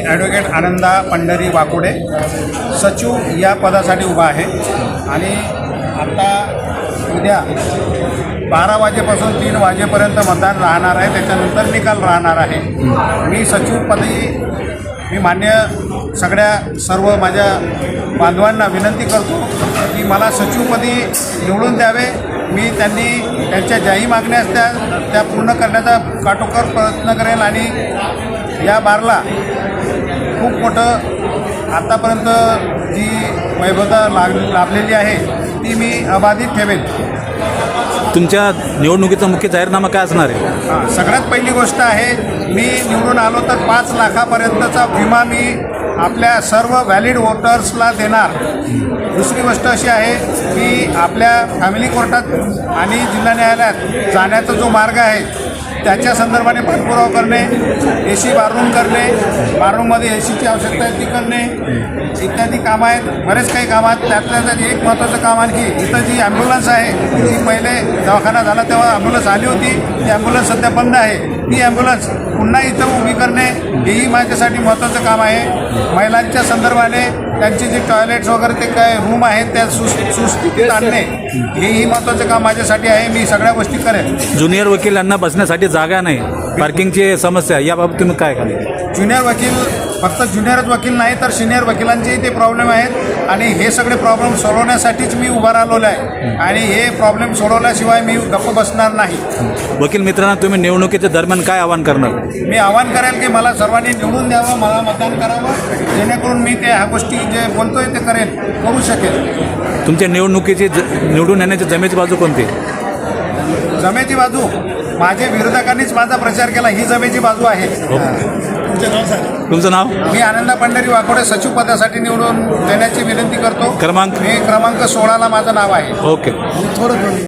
Advocate आनंदा पंढरी वाकोडे सचिव या पदासाठी उभा आहे आणि आता उद्या 12 वाजेपासून 3 वाजेपर्यंत मतदान राहणार आहे. त्याच्यानंतर निकाल राहणार आहे. मी सचिवपदी मी मान्य सगळ्या सर्व माझ्या बांधवांना विनंती करतो की मला सचिवपदी निवडून द्यावे. मी त्यांच्या ज्याही मागण्या असत्या त्या पूर्ण करण्याचा काटोकाट प्रयत्न करेल आणि या बारला खूप मोठं आत्तापर्यंत जी वैभवता लाभलेली आहे ती मी अबाधित ठेवेन. तुमच्या निवडणुकीचा मुख्य जाहीरनामा काय असणार आहे? सगळ्यात पहिली गोष्ट आहे, मी निवडून आलो तर 5 लाखापर्यंतचा विमा मी आपल्या सर्व व्हॅलिड वोटर्सला देणार. दुसरी गोष्ट अशी आहे की आपल्या फॅमिली कोर्टात आणि जिल्हा न्यायालयात जाण्याचा जो मार्ग आहे त्याच्या संदर्भाने पाठपुरावा करणे, AC बाथरूम करणे, बाथरूममध्ये ACची आवश्यकता आहे ती करणे इत्यादी कामं आहेत. बरेच काही कामं आहेत. त्यातल्या एक महत्त्वाचं काम आणखी इथं जी ॲम्ब्युलन्स आहे ती पहिले दवाखाना झाला तेव्हा ॲम्ब्युलन्स आली होती, ती ॲम्ब्युलन्स सध्या बंद आहे. ती ॲम्ब्युलन्स पुन्हा इथं उभी करणे हेही माझ्यासाठी महत्त्वाचं काम आहे. महिलांच्या संदर्भाने त्यांचे जे टॉयलेट्स वगैरे ते काय रूम आहेत त्या सुस्थितीत आणणे हेही महत्त्वाचं काम माझ्यासाठी आहे. मी सगळ्या गोष्टी करेन. ज्युनियर वकिलांना बसण्यासाठी जागा नाही, पार्किंगची समस्या, याबाबत तुम्ही काय कराल? ज्युनियर वकील फक्त ज्युनियरच वकील नाही तर सिनियर वकिलांचेही ते प्रॉब्लेम आहेत आणि हे सगळे प्रॉब्लेम सोडवण्यासाठीच मी उभा राहिलेलो आहे आणि हे प्रॉब्लेम सोडवल्याशिवाय मी गप्प बसणार नाही. वकील मित्रांना तुम्ही निवडणुकीच्या दरम्यान काय आवाहन करणार? मी आवाहन करेल की मला सर्वांनी निवडून द्यावं, मला मतदान करावं, जेणेकरून मी ह्या गोष्टी जे बोलतोय ते करू शकेल. तुमच्या निवडणुकीची निवडून येण्याची जमेची बाजू कोणती? जमेची बाजू माझे विरोधकांनीच माझा प्रचार केला, ही जमेची बाजू आहे. तुमचं नाव? मी आनंदा पंढरी वाकोडे सचिव पदासाठी निवडून देण्याची विनंती करतो. क्रमांक? मी क्रमांक 16ला माझं नाव आहे. ओके.